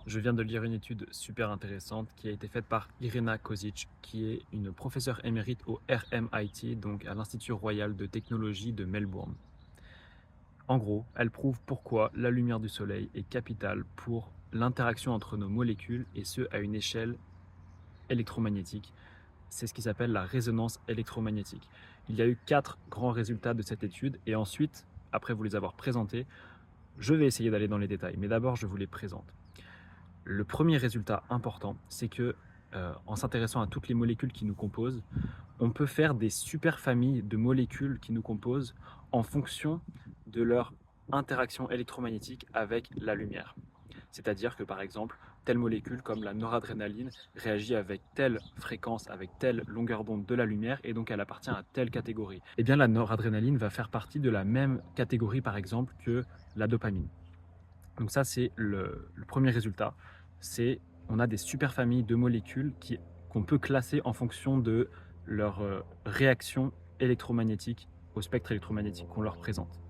Je viens de lire une étude super intéressante qui a été faite par Irena Kozic, qui est une professeure émérite au RMIT, donc à l'Institut Royal de Technologie de Melbourne. En gros, elle prouve pourquoi la lumière du soleil est capitale pour l'interaction entre nos molécules et ce à une échelle électromagnétique. C'est ce qui s'appelle la résonance électromagnétique. Il y a eu 4 grands résultats de cette étude et ensuite, après vous les avoir présentés, je vais essayer d'aller dans les détails, mais d'abord je vous les présente. Le premier résultat important, c'est que en s'intéressant à toutes les molécules qui nous composent, on peut faire des super familles de molécules qui nous composent en fonction de leur interaction électromagnétique avec la lumière. C'est-à-dire que par exemple, telle molécule comme la noradrénaline réagit avec telle fréquence, avec telle longueur d'onde de la lumière et donc elle appartient à telle catégorie. Eh bien la noradrénaline va faire partie de la même catégorie par exemple que la dopamine. Donc ça, c'est le premier résultat. C'est on a des super familles de molécules qu'on peut classer en fonction de leur réaction électromagnétique au spectre électromagnétique qu'on leur présente.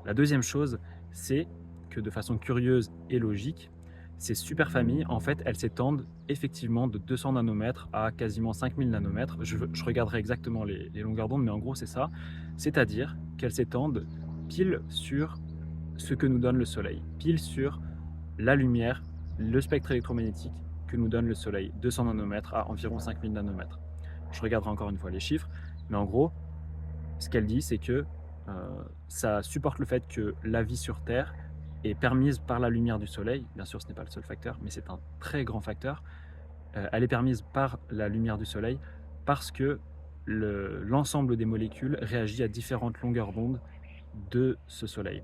La deuxième chose, c'est que de façon curieuse et logique, ces super familles, en fait, elles s'étendent effectivement de 200 nanomètres à quasiment 5000 nanomètres. Je regarderai exactement les longueurs d'onde, mais en gros, c'est ça. C'est-à-dire qu'elles s'étendent pile sur ce que nous donne le Soleil, pile sur la lumière, le spectre électromagnétique que nous donne le Soleil, 200 nanomètres à environ 5000 nanomètres. Je regarderai encore une fois les chiffres, mais en gros, ce qu'elle dit, c'est que ça supporte le fait que la vie sur Terre est permise par la lumière du Soleil. Bien sûr, ce n'est pas le seul facteur, mais c'est un très grand facteur. Elle est permise par la lumière du Soleil parce que l'ensemble des molécules réagit à différentes longueurs d'onde de ce Soleil.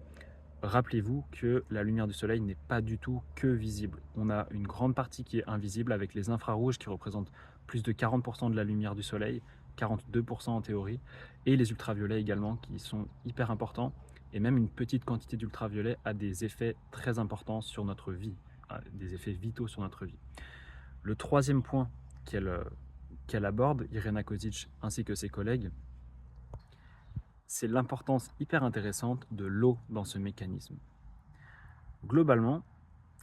Rappelez-vous que la lumière du soleil n'est pas du tout que visible. On a une grande partie qui est invisible avec les infrarouges qui représentent plus de 40% de la lumière du soleil, 42% en théorie, et les ultraviolets également qui sont hyper importants. Et même une petite quantité d'ultraviolets a des effets très importants sur notre vie, des effets vitaux sur notre vie. Le troisième point qu'elle aborde, Irena Kozic ainsi que ses collègues, c'est l'importance hyper intéressante de l'eau dans ce mécanisme. Globalement,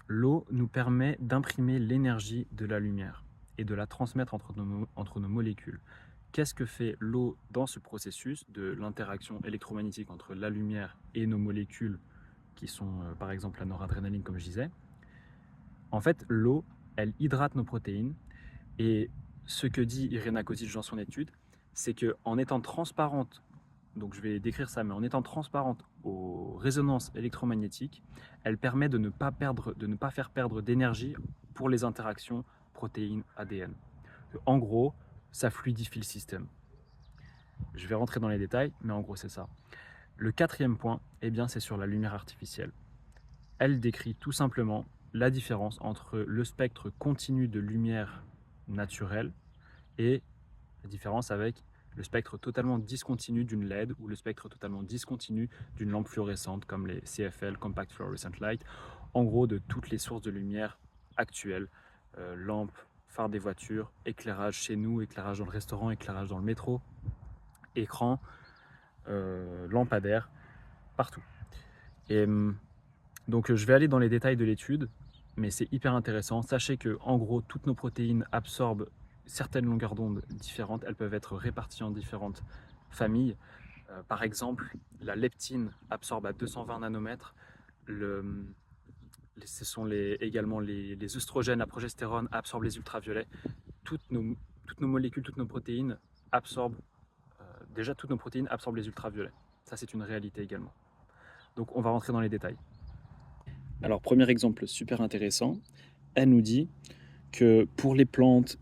l'eau nous permet d'imprimer l'énergie de la lumière et de la transmettre entre nos molécules. Qu'est-ce que fait l'eau dans ce processus de l'interaction électromagnétique entre la lumière et nos molécules qui sont par exemple la noradrénaline comme je disais? En fait, l'eau, elle hydrate nos protéines et ce que dit Irena Kozic dans son étude, c'est qu'en étant transparente, donc je vais décrire ça, mais en étant transparente aux résonances électromagnétiques, elle permet de ne pas faire perdre d'énergie pour les interactions protéines-ADN. En gros, ça fluidifie le système. Je vais rentrer dans les détails, mais en gros c'est ça. Le quatrième point, eh bien, c'est sur la lumière artificielle. Elle décrit tout simplement la différence entre le spectre continu de lumière naturelle et la différence avec le spectre totalement discontinu d'une LED ou le spectre totalement discontinu d'une lampe fluorescente comme les CFL, Compact Fluorescent Light, en gros de toutes les sources de lumière actuelles, lampes, phares des voitures, éclairage chez nous, éclairage dans le restaurant, éclairage dans le métro, écran, lampadaire, partout. Et donc je vais aller dans les détails de l'étude, mais c'est hyper intéressant. Sachez que en gros toutes nos protéines absorbent certaines longueurs d'onde différentes, elles peuvent être réparties en différentes familles. Par exemple, la leptine absorbe à 220 nanomètres, ce sont également les œstrogènes, la progestérone absorbent les ultraviolets. Toutes nos molécules, toutes nos protéines absorbent, déjà toutes nos protéines absorbent les ultraviolets. Ça c'est une réalité également. Donc on va rentrer dans les détails. Alors premier exemple super intéressant, elle nous dit que pour les plantes,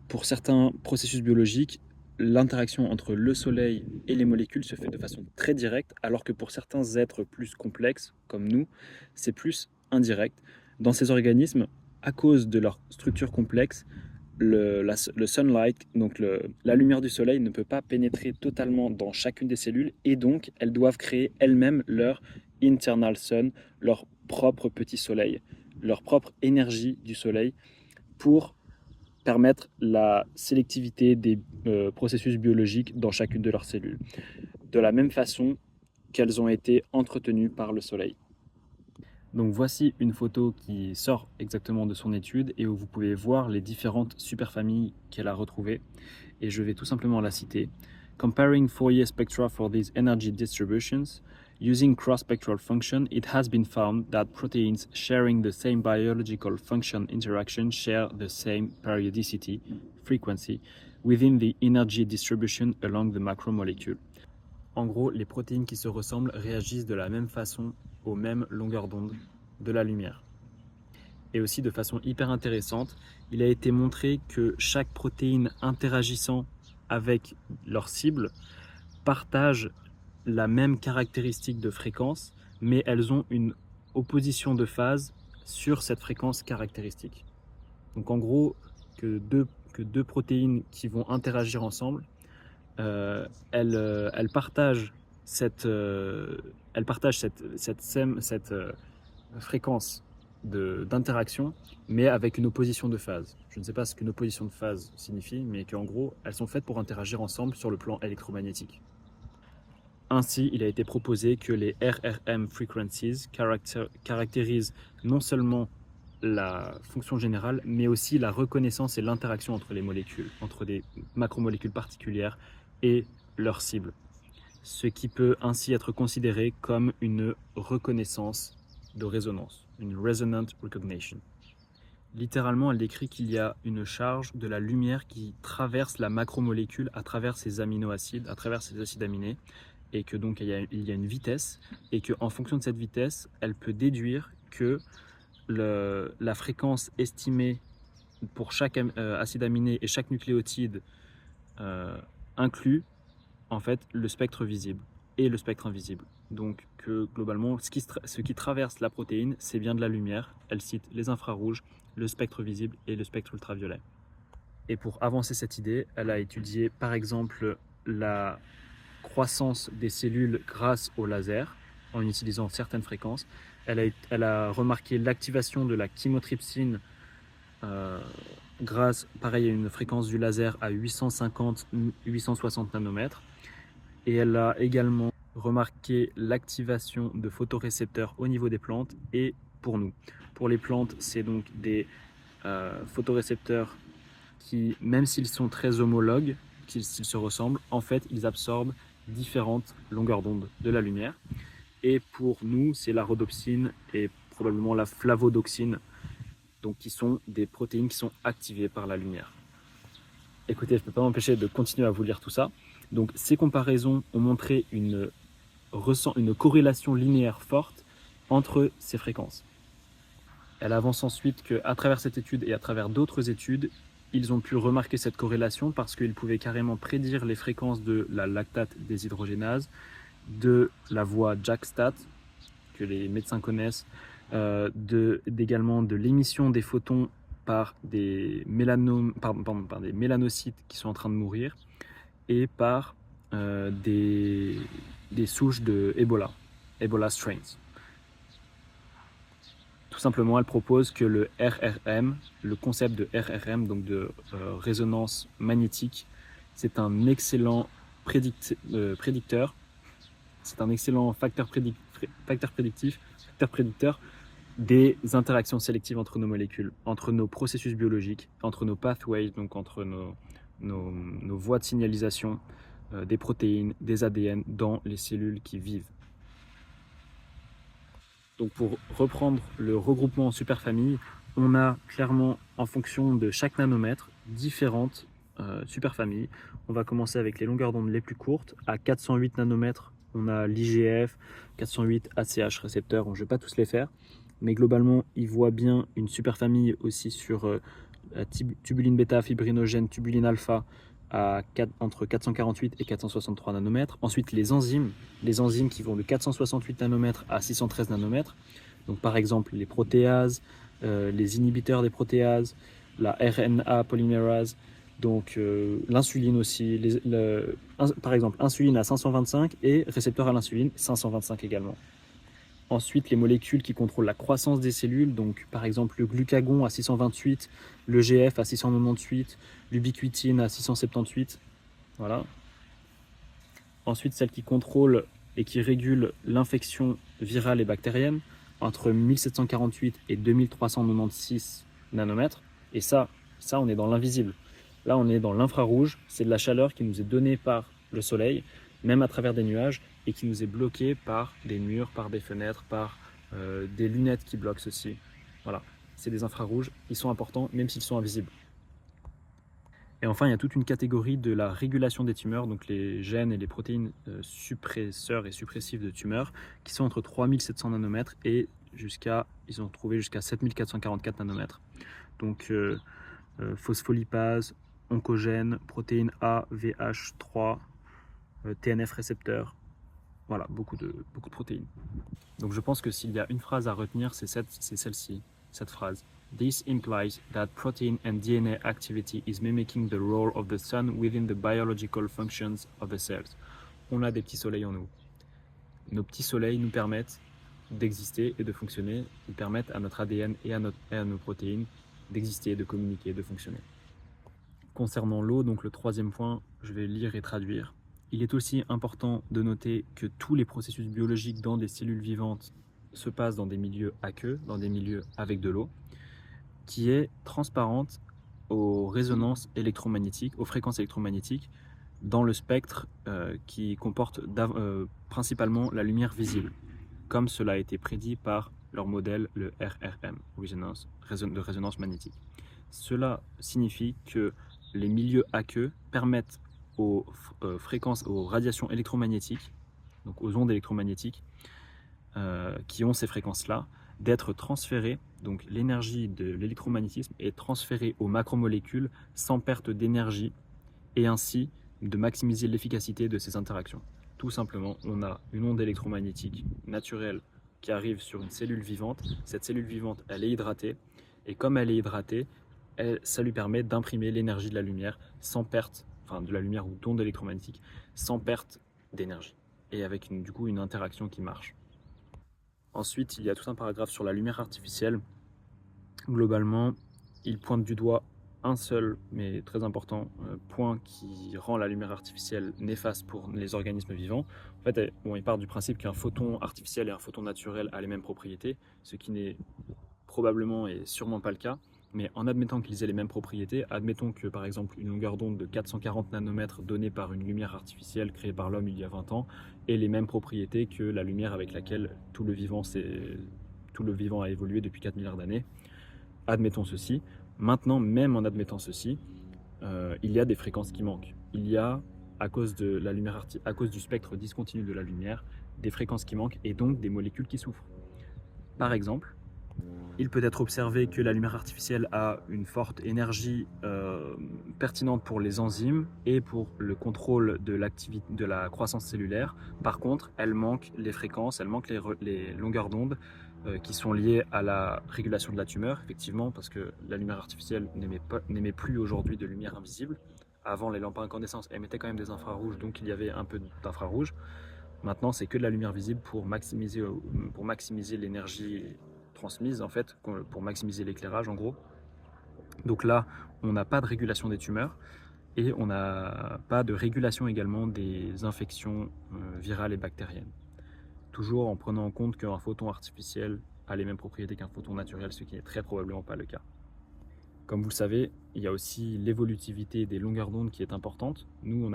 pour certains processus biologiques, l'interaction entre le soleil et les molécules se fait de façon très directe, alors que pour certains êtres plus complexes, comme nous, c'est plus indirect. Dans ces organismes, à cause de leur structure complexe, le sunlight, donc la lumière du soleil, ne peut pas pénétrer totalement dans chacune des cellules, et donc elles doivent créer elles-mêmes leur internal sun, leur propre petit soleil, leur propre énergie du soleil, pour permettre la sélectivité des processus biologiques dans chacune de leurs cellules, de la même façon qu'elles ont été entretenues par le soleil. Donc voici une photo qui sort exactement de son étude et où vous pouvez voir les différentes superfamilles qu'elle a retrouvées. Et je vais tout simplement la citer. Comparing Fourier spectra for these energy distributions, using cross-spectral function, it has been found that proteins sharing the same biological function interaction share the same periodicity, frequency, within the energy distribution along the macromolecule. En gros, les protéines qui se ressemblent réagissent de la même façon aux mêmes longueurs d'onde de la lumière. Et aussi de façon hyper intéressante, il a été montré que chaque protéine interagissant avec leur cible partage la même caractéristique de fréquence, mais elles ont une opposition de phase sur cette fréquence caractéristique. Donc en gros, que deux protéines qui vont interagir ensemble, elles partagent cette fréquence d'interaction, mais avec une opposition de phase. Je ne sais pas ce qu'une opposition de phase signifie, mais qu'en gros, elles sont faites pour interagir ensemble sur le plan électromagnétique. Ainsi, il a été proposé que les RRM frequencies caractérisent non seulement la fonction générale, mais aussi la reconnaissance et l'interaction entre les molécules, entre des macromolécules particulières et leur cible, ce qui peut ainsi être considéré comme une reconnaissance de résonance, une resonant recognition. Littéralement, elle décrit qu'il y a une charge de la lumière qui traverse la macromolécule à travers ces aminoacides, à travers ces acides aminés, et que donc il y a une vitesse, et qu'en fonction de cette vitesse, elle peut déduire que la fréquence estimée pour chaque acide aminé et chaque nucléotide inclut en fait le spectre visible et le spectre invisible. Donc que globalement, ce qui traverse la protéine, c'est bien de la lumière. Elle cite les infrarouges, le spectre visible et le spectre ultraviolet. Et pour avancer cette idée, elle a étudié par exemple la croissance des cellules grâce au laser en utilisant certaines fréquences. Elle a remarqué l'activation de la chymotrypsine grâce, pareil, à une fréquence du laser à 850-860 nanomètres. Et elle a également remarqué l'activation de photorécepteurs au niveau des plantes et pour nous. Pour les plantes, c'est donc des photorécepteurs qui, même s'ils sont très homologues, s'ils se ressemblent, en fait, ils absorbent différentes longueurs d'onde de la lumière. Et pour nous, c'est la rhodopsine et probablement la flavodoxine, donc qui sont des protéines qui sont activées par la lumière. Écoutez, je ne peux pas m'empêcher de continuer à vous lire tout ça. Donc ces comparaisons ont montré une corrélation linéaire forte entre ces fréquences. Elle avance ensuite qu'à travers cette étude et à travers d'autres études, ils ont pu remarquer cette corrélation parce qu'ils pouvaient carrément prédire les fréquences de la lactate deshydrogénase, de la voie JAK-STAT, que les médecins connaissent, également de l'émission des photons par des mélanocytes qui sont en train de mourir et par des souches de Ebola strains. Tout simplement, elle propose que le RRM, le concept de RRM, donc de résonance magnétique, c'est un excellent prédicteur, c'est un excellent facteur prédicteur des interactions sélectives entre nos molécules, entre nos processus biologiques, entre nos pathways, donc entre nos voies de signalisation des protéines, des ADN dans les cellules qui vivent. Donc pour reprendre le regroupement en superfamilles, on a clairement en fonction de chaque nanomètre différentes superfamilles. On va commencer avec les longueurs d'onde les plus courtes. À 408 nanomètres, on a l'IGF, 408 ACH récepteurs, je ne vais pas tous les faire, mais globalement, il voit bien une superfamille aussi sur la tubuline bêta, fibrinogène, tubuline alpha, entre 448 et 463 nanomètres. Ensuite, les enzymes qui vont de 468 nanomètres à 613 nanomètres. Donc, par exemple, les protéases, les inhibiteurs des protéases, la RNA polymérase, donc l'insuline aussi. Par exemple, insuline à 525 et récepteur à l'insuline 525 également. Ensuite, les molécules qui contrôlent la croissance des cellules, donc par exemple le glucagon à 628, le GF à 698, l'ubiquitine à 678. Voilà. Ensuite, celles qui contrôlent et qui régulent l'infection virale et bactérienne, entre 1748 et 2396 nanomètres. Et ça, on est dans l'invisible. Là, on est dans l'infrarouge. C'est de la chaleur qui nous est donnée par le soleil, même à travers des nuages, et qui nous est bloquée par des murs, par des fenêtres, par des lunettes qui bloquent ceci. Voilà, c'est des infrarouges. Ils sont importants, même s'ils sont invisibles. Et enfin, il y a toute une catégorie de la régulation des tumeurs, donc les gènes et les protéines suppresseurs et suppressifs de tumeurs, qui sont entre 3700 nanomètres et ils ont trouvé jusqu'à 7444 nanomètres. Donc phospholipase, oncogène, protéines A, VH3, TNF récepteur, voilà, beaucoup de protéines. Donc je pense que s'il y a une phrase à retenir, c'est celle-ci, cette phrase. This implies that protein and DNA activity is mimicking the role of the sun within the biological functions of the cells. On a des petits soleils en nous. Nos petits soleils nous permettent d'exister et de fonctionner. Ils permettent à notre ADN et à nos protéines d'exister, de communiquer, de fonctionner. Concernant l'eau, donc le troisième point, je vais lire et traduire. Il est aussi important de noter que tous les processus biologiques dans des cellules vivantes se passent dans des milieux aqueux, dans des milieux avec de l'eau, qui est transparente aux résonances électromagnétiques, aux fréquences électromagnétiques, dans le spectre qui comporte principalement la lumière visible, comme cela a été prédit par leur modèle, le RRM, de résonance magnétique. Cela signifie que les milieux aqueux permettent aux fréquences, aux radiations électromagnétiques, donc aux ondes électromagnétiques qui ont ces fréquences-là, d'être transférées, donc l'énergie de l'électromagnétisme est transférée aux macromolécules sans perte d'énergie et ainsi de maximiser l'efficacité de ces interactions. Tout simplement, on a une onde électromagnétique naturelle qui arrive sur une cellule vivante. Cette cellule vivante, elle est hydratée et comme elle est hydratée, ça lui permet d'imprimer l'énergie de la lumière sans perte, enfin de la lumière ou d'onde électromagnétique, sans perte d'énergie et avec du coup une interaction qui marche. Ensuite, il y a tout un paragraphe sur la lumière artificielle. Globalement, il pointe du doigt un seul, mais très important, point qui rend la lumière artificielle néfaste pour les organismes vivants. En fait, il part du principe qu'un photon artificiel et un photon naturel a les mêmes propriétés, ce qui n'est probablement et sûrement pas le cas. Mais en admettant qu'ils aient les mêmes propriétés, admettons que par exemple une longueur d'onde de 440 nanomètres donnée par une lumière artificielle créée par l'homme il y a 20 ans ait les mêmes propriétés que la lumière avec laquelle tout le vivant a évolué depuis 4 milliards d'années. Admettons ceci. Maintenant, même en admettant ceci, il y a des fréquences qui manquent. Il y a, à cause du spectre discontinu de la lumière, des fréquences qui manquent et donc des molécules qui souffrent. Par exemple, il peut être observé que la lumière artificielle a une forte énergie pertinente pour les enzymes et pour le contrôle de la croissance cellulaire. Par contre, elle manque les fréquences, elle manque les longueurs d'onde qui sont liées à la régulation de la tumeur, effectivement, parce que la lumière artificielle n'émet plus aujourd'hui de lumière invisible. Avant, les lampes à incandescence émettaient quand même des infrarouges, donc il y avait un peu d'infrarouge. Maintenant, c'est que de la lumière visible pour maximiser l'énergie transmise, en fait, pour maximiser l'éclairage, en gros. Donc là, on n'a pas de régulation des tumeurs et on n'a pas de régulation également des infections virales et bactériennes. Toujours en prenant en compte qu'un photon artificiel a les mêmes propriétés qu'un photon naturel, ce qui n'est très probablement pas le cas. Comme vous le savez, il y a aussi l'évolutivité des longueurs d'onde qui est importante. Nous,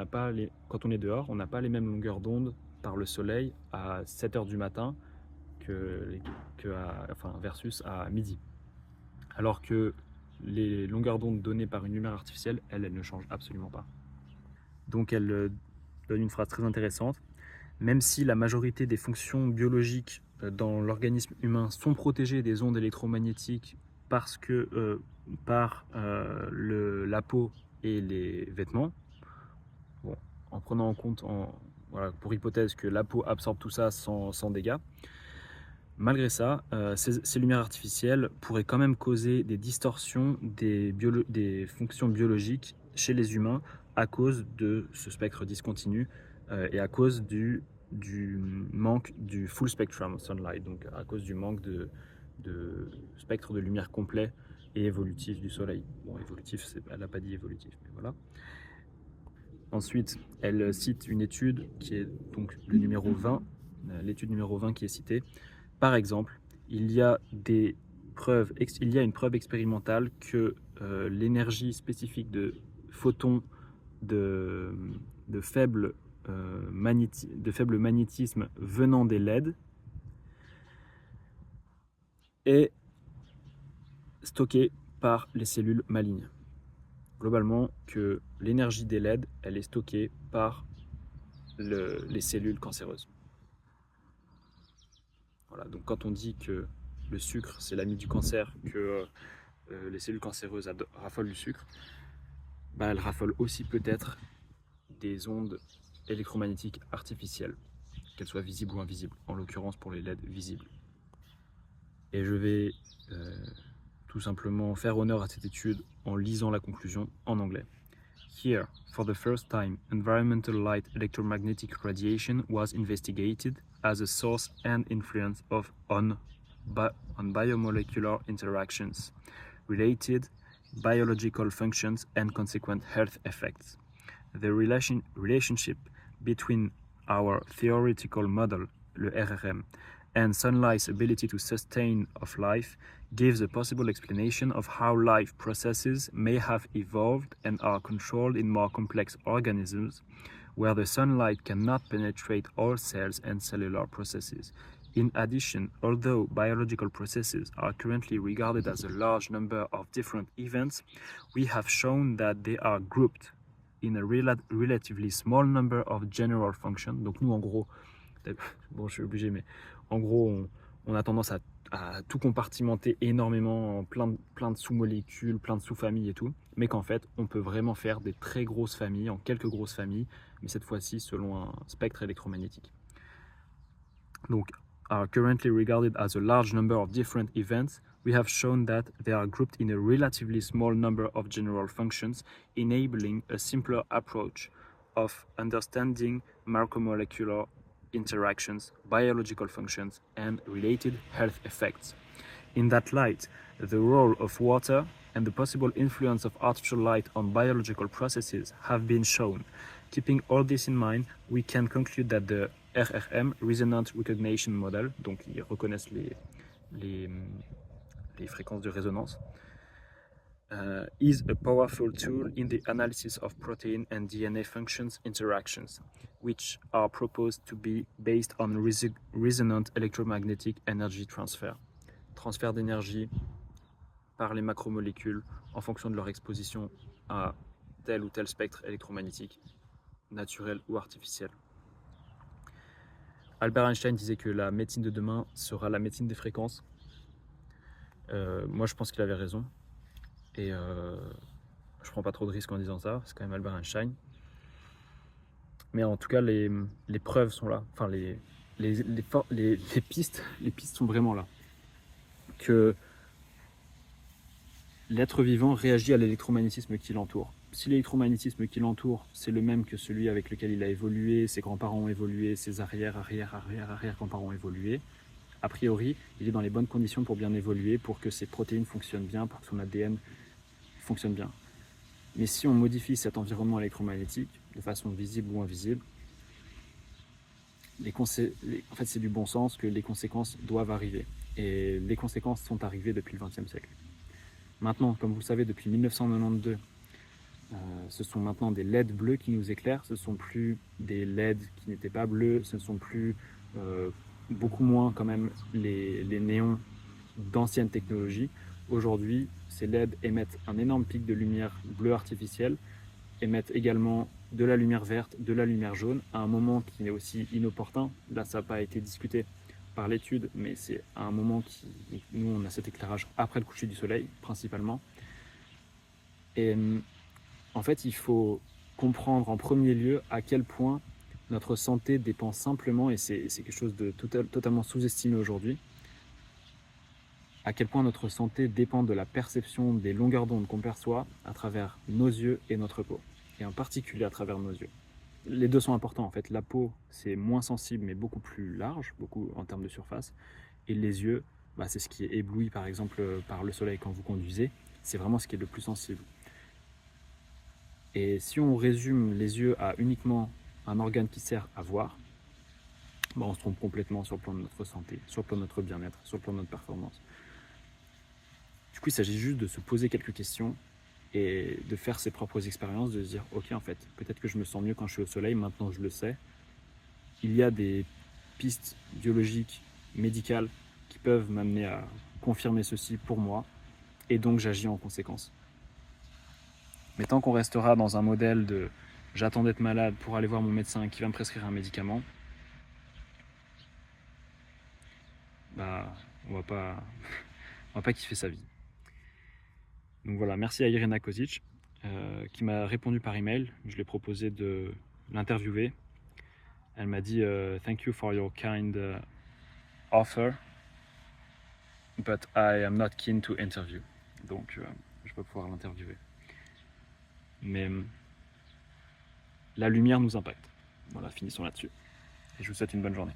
quand on est dehors, on n'a pas les mêmes longueurs d'onde par le soleil à 7 h du matin versus à midi. Alors que les longueurs d'onde données par une lumière artificielle, elles ne changent absolument pas. Donc elle donne une phrase très intéressante. Même si la majorité des fonctions biologiques dans l'organisme humain sont protégées des ondes électromagnétiques par la peau et les vêtements, bon, en prenant en compte, pour hypothèse que la peau absorbe tout ça sans dégâts, malgré ça, ces lumières artificielles pourraient quand même causer des distorsions des fonctions biologiques chez les humains à cause de ce spectre discontinu et à cause du manque du full spectrum sunlight, donc à cause du manque de spectre de lumière complet et évolutif du soleil. Bon, évolutif, elle n'a pas dit évolutif, mais voilà. Ensuite, elle cite une étude qui est donc le numéro 20, l'étude numéro 20 qui est citée. Par exemple, il y a une preuve expérimentale que l'énergie spécifique de photons de faible magnétisme venant des LED est stockée par les cellules malignes. Globalement, que l'énergie des LED, elle est stockée par les cellules cancéreuses. Voilà, donc quand on dit que le sucre, c'est l'ami du cancer, que les cellules cancéreuses raffolent du sucre, elles raffolent aussi peut-être des ondes électromagnétiques artificielles, qu'elles soient visibles ou invisibles, en l'occurrence pour les LED visibles. Et je vais tout simplement faire honneur à cette étude en lisant la conclusion en anglais. Here, for the first time, environmental light electromagnetic radiation was investigated as a source and influence on biomolecular interactions, related biological functions and consequent health effects. The relationship between our theoretical model, le RRM, and sunlight's ability to sustain of life gives a possible explanation of how life processes may have evolved and are controlled in more complex organisms, where the sunlight cannot penetrate all cells and cellular processes. In addition, although biological processes are currently regarded as a large number of different events, we have shown that they are grouped in a relatively small number of general functions. Donc nous, en gros, bon, je suis obligé, mais en gros, on a tendance à tout compartimenter énormément en plein de sous-molécules, plein de sous-familles et tout, mais qu'en fait, on peut vraiment faire des très grosses familles, en quelques grosses familles, mais cette fois-ci selon un spectre électromagnétique. Donc, are currently regarded as a large number of different events, we have shown that they are grouped in a relatively small number of general functions, enabling a simpler approach of understanding macromolecular interactions, biological functions, and related health effects. In that light, the role of water and the possible influence of artificial light on biological processes have been shown. Keeping all this in mind, we can conclude that the RRM, Resonant Recognition Model, donc ils reconnaissent les fréquences de résonance, is a powerful tool in the analysis of protein and DNA functions interactions, which are proposed to be based on resonant electromagnetic energy transfer. Transfert d'énergie par les macromolécules en fonction de leur exposition à tel ou tel spectre électromagnétique, naturel ou artificiel. Albert Einstein disait que la médecine de demain sera la médecine des fréquences. Moi, je pense qu'il avait raison. Et je prends pas trop de risques en disant ça, c'est quand même Albert Einstein. Mais en tout cas, les preuves sont là. Enfin, les pistes sont vraiment là. Que l'être vivant réagit à l'électromagnétisme qui l'entoure. Si l'électromagnétisme qui l'entoure, c'est le même que celui avec lequel il a évolué, ses grands-parents ont évolué, ses arrière-grands-parents ont évolué, a priori, il est dans les bonnes conditions pour bien évoluer, pour que ses protéines fonctionnent bien, pour que son ADN fonctionne bien. Mais si on modifie cet environnement électromagnétique, de façon visible ou invisible, en fait, c'est du bon sens que les conséquences doivent arriver. Et les conséquences sont arrivées depuis le XXe siècle. Maintenant, comme vous le savez, depuis 1992, ce sont maintenant des LED bleus qui nous éclairent, ce ne sont plus des LED qui n'étaient pas bleus, ce ne sont plus beaucoup moins quand même les néons d'anciennes technologies. Aujourd'hui, ces LED émettent un énorme pic de lumière bleue artificielle, émettent également de la lumière verte, de la lumière jaune, à un moment qui est aussi inopportun. Là, ça n'a pas été discuté par l'étude, mais c'est à un moment qui... Nous, on a cet éclairage après le coucher du soleil, principalement. Et en fait, il faut comprendre en premier lieu à quel point notre santé dépend simplement, et c'est quelque chose de totalement sous-estimé aujourd'hui, à quel point notre santé dépend de la perception des longueurs d'onde qu'on perçoit à travers nos yeux et notre peau, et en particulier à travers nos yeux. Les deux sont importants en fait. La peau, c'est moins sensible mais beaucoup plus large, beaucoup en termes de surface, et les yeux, c'est ce qui est ébloui par exemple par le soleil quand vous conduisez, c'est vraiment ce qui est le plus sensible. Et si on résume les yeux à uniquement un organe qui sert à voir, bah, on se trompe complètement sur le plan de notre santé, sur le plan de notre bien-être, sur le plan de notre performance. Du coup, il s'agit juste de se poser quelques questions et de faire ses propres expériences, de se dire ok, en fait, peut-être que je me sens mieux quand je suis au soleil, maintenant je le sais. Il y a des pistes biologiques, médicales qui peuvent m'amener à confirmer ceci pour moi, et donc j'agis en conséquence. Mais tant qu'on restera dans un modèle de j'attends d'être malade pour aller voir mon médecin qui va me prescrire un médicament, bah on va pas kiffer sa vie. Donc voilà, merci à Irina Kozic qui m'a répondu par email. Je lui ai proposé de l'interviewer. Elle m'a dit thank you for your kind offer, but I am not keen to interview. Donc je vais pas pouvoir l'interviewer. Mais la lumière nous impacte. Voilà, finissons là-dessus. Et je vous souhaite une bonne journée.